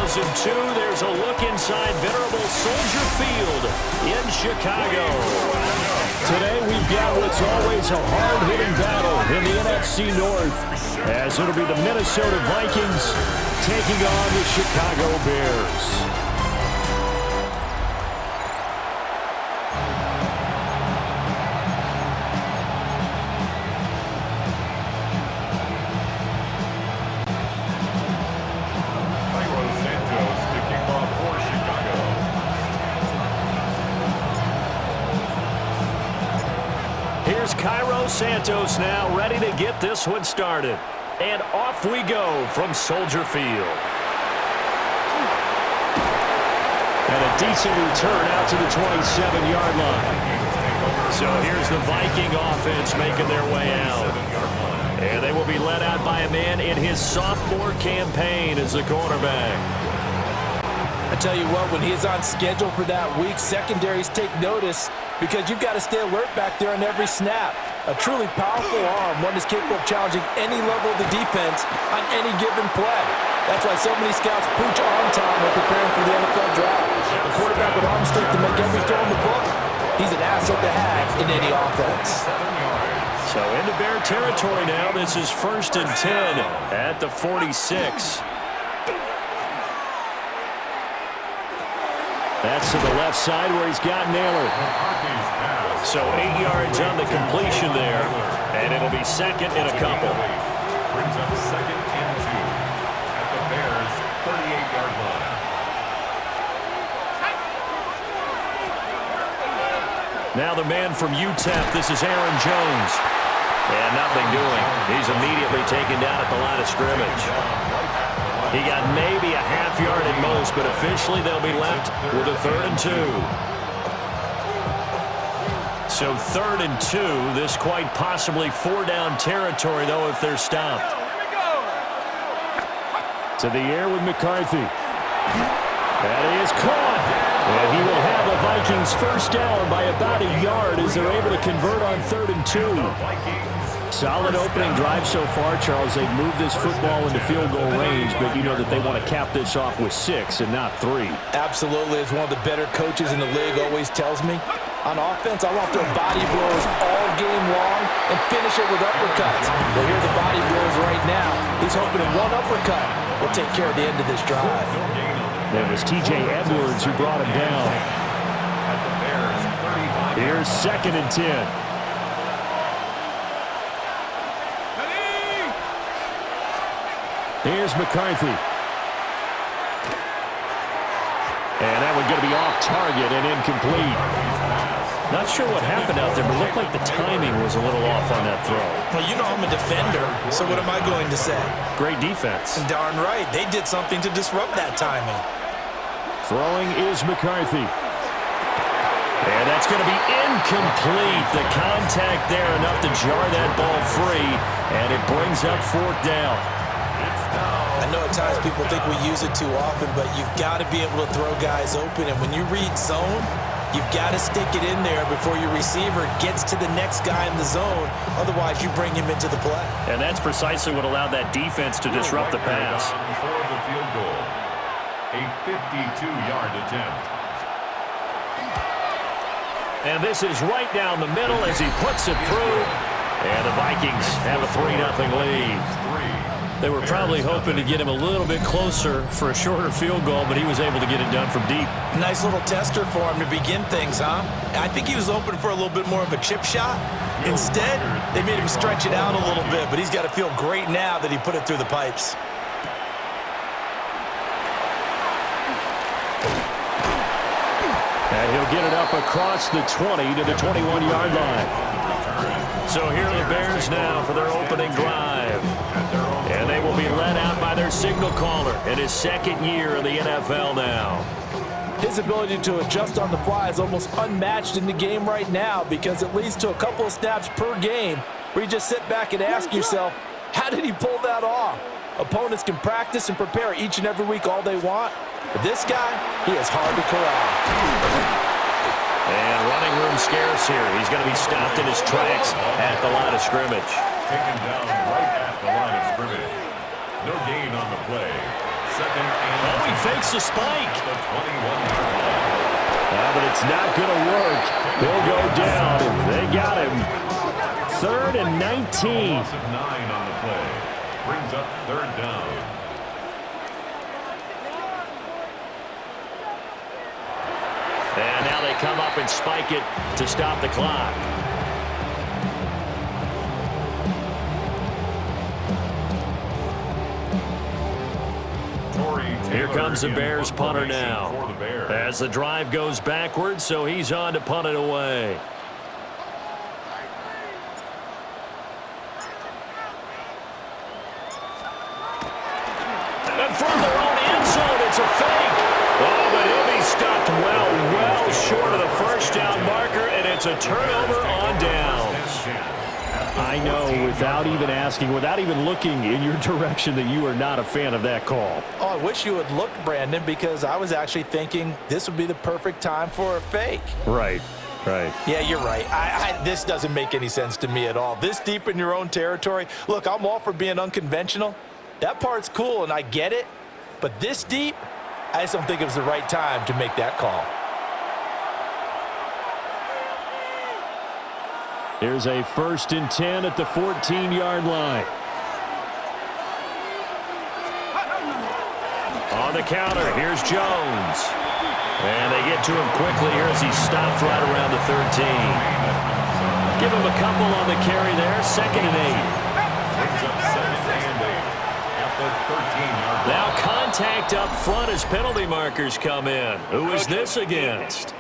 2002, there's a look inside venerable Soldier Field in Chicago. Today, we've got what's always a hard-hitting battle in the NFC North, as it'll be the Minnesota Vikings taking on the Chicago Bears. Santos now ready to get this one started. And off we go from Soldier Field. And a decent return out to the 27-yard line. So here's the Viking offense making their way out. And they will be led out by a man in his sophomore campaign as the quarterback. I tell you what, when he's on schedule for that week, secondaries take notice because you've got to stay alert back there on every snap. A truly powerful arm, one that's capable of challenging any level of the defense on any given play. That's why so many scouts preach arm time when preparing for the NFL draft. A quarterback with arm strength to make every throw in the book, he's an asset to have in any offense. So into Bear territory now. This is 1st and 10 at the 46. That's to the left side where he's got Naylor. So 8 yards on the completion there, and it'll be second and a couple. Brings up 2nd and 2 at the Bears' 38-yard line. Now the man from UTEP, this is Aaron Jones. And nothing doing. He's immediately taken down at the line of scrimmage. He got maybe a half yard at most, but officially they'll be left with a 3rd and 2. So 3rd and 2, this quite possibly 4-down territory, though, if they're stopped. To the air with McCarthy. That is caught. And he will have the Vikings first down by about a yard as they're able to convert on 3rd and 2. Solid opening drive so far, Charles. They've moved this football into field goal range, but you know that they want to cap this off with 6 and not 3. Absolutely. As one of the better coaches in the league always tells me, on offense, I want to throw body blows all game long and finish it with uppercuts. Well, here are the body blows right now. He's hoping in one uppercut will take care of the end of this drive. It was T.J. Edwards who brought him down. Here's 2nd and 10. Here's McCarthy. And that one's going to be off target and incomplete. Not sure what happened out there, but it looked like the timing was a little off on that throw. Well, you know I'm a defender, so what am I going to say? Great defense. And darn right, they did something to disrupt that timing. Throwing is McCarthy. And that's going to be incomplete. The contact there enough to jar that ball free, and it brings up 4th down. I know at times people think we use it too often, but you've got to be able to throw guys open. And when you read zone, you've got to stick it in there before your receiver gets to the next guy in the zone. Otherwise, you bring him into the play. And that's precisely what allowed that defense to disrupt the pass. For the field goal, a 52-yard attempt. And this is right down the middle as he puts it through. And the Vikings have a 3-0 lead. They were probably hoping to get him a little bit closer for a shorter field goal, but he was able to get it done from deep. Nice little tester for him to begin things, huh? I think he was hoping for a little bit more of a chip shot. Instead, they made him stretch it out a little bit, but he's got to feel great now that he put it through the pipes. And he'll get it up across the 20 to the 21-yard line. So here are the Bears now for their opening drive. And they will be led out by their signal caller in his 2nd year in the NFL now. His ability to adjust on the fly is almost unmatched in the game right now because it leads to a couple of snaps per game where you just sit back and ask yourself, how did he pull that off? Opponents can practice and prepare each and every week all they want, but this guy, he is hard to corral. And running room scarce here. He's going to be stopped in his tracks at the line of scrimmage. Taken down right at the line of scrimmage. No gain on the play. second and Oh, he fakes the spike. the 21-yard line. But it's not going to work. He'll go down. They got him. 3rd and 19. Loss of 9 on the play. Brings up 3rd down. And now they come up and spike it to stop the clock. Here comes the Bears punter now. As the drive goes backwards, so he's on to punt it away. And from their own end zone, it's a fake. Oh, but he'll be stopped well short of the first down marker, and it's a turnover on downs. I know, without even asking, without even looking in your direction, that you are not a fan of that call. Oh, I wish you would look, Brandon, because I was actually thinking this would be the perfect time for a fake. Right. Yeah, you're right. This doesn't make any sense to me at all. This deep in your own territory. Look, I'm all for being unconventional. That part's cool, and I get it. But this deep, I just don't think it was the right time to make that call. Here's a 1st and 10 at the 14-yard line. On the counter, here's Jones. And they get to him quickly here as he stops right around the 13. Give him a couple on the carry there. 2nd and 8. Brings up 2nd and 8 at the 13-yard line. Now contact up front as penalty markers come in. Who is this against?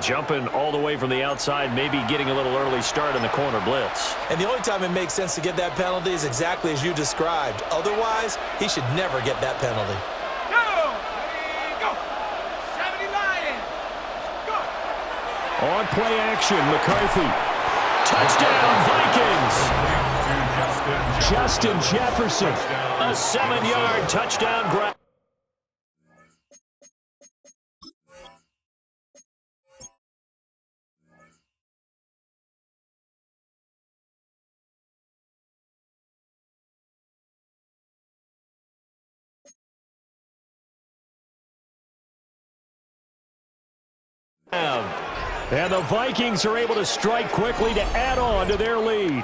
Jumping all the way from the outside, maybe getting a little early start in the corner blitz. And the only time it makes sense to get that penalty is exactly as you described. Otherwise, he should never get that penalty. Go! 70 Lions! Go! On play action, McCarthy. Touchdown, Vikings! Justin Jefferson. A 7-yard touchdown grab. And the Vikings are able to strike quickly to add on to their lead.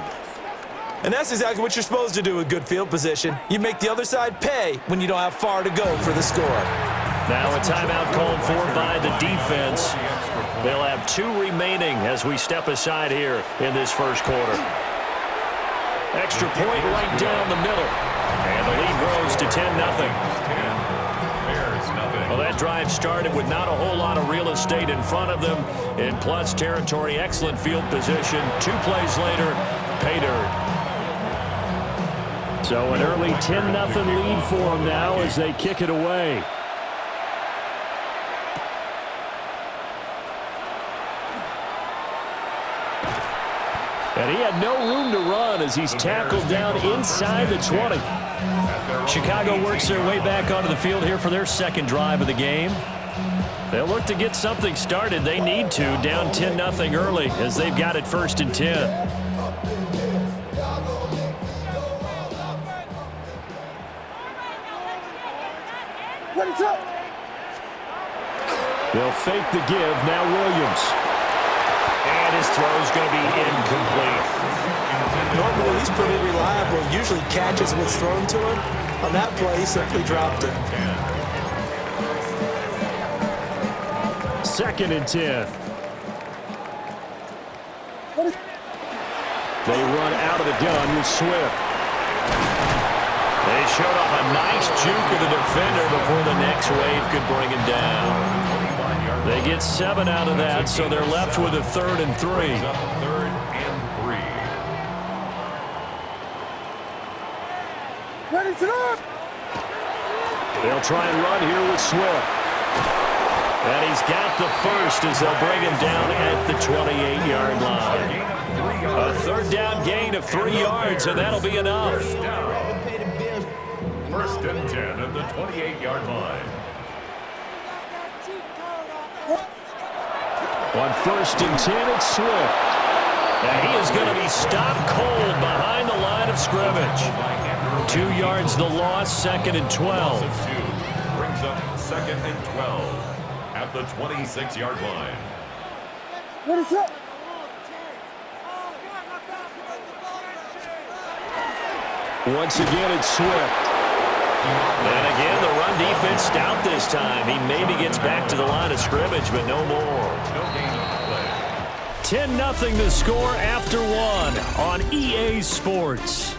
And that's exactly what you're supposed to do with good field position. You make the other side pay when you don't have far to go for the score. Now a timeout called for by the defense. They'll have 2 remaining as we step aside here in this first quarter. Extra point right down the middle. And the lead grows to 10-0. Well, that drive started with not a whole lot of real estate in front of them. In plus territory, excellent field position. 2 plays later, pay dirt. So an early 10-0 lead for them now as they kick it away. And he had no room to run as he's tackled down inside the 20. Chicago works their way back onto the field here for their second drive of the game. They'll look to get something started. They need to, down 10-0 early as they've got it 1st and 10. They'll fake the give. Now Williams. And his throw is going to be incomplete. Normally, he's pretty reliable. Usually catches what's thrown to him. On that play, he simply dropped it. 2nd and 10. They run out of the gun with Swift. They showed off a nice juke of the defender before the next wave could bring him down. They get 7 out of that, so they're left with a 3rd and 3. 3rd and 3. Ready, set up! They'll try and run here with Swift. And he's got the first as they'll bring him down at the 28-yard line. A 3rd down gain of 3 yards, and that'll be enough. 1st and 10 at the 28-yard line. On 1st and 10, it's Swift. And he is going to be stopped cold behind the line of scrimmage. 2 yards the loss, 2nd and 12. Brings up 2nd and 12 at the 26-yard line. What is up? Once again, it's Swift. And again, the run defense stout this time. He maybe gets back to the line of scrimmage, but no more. No gain on the play. 10-0 the score after 1 on EA Sports.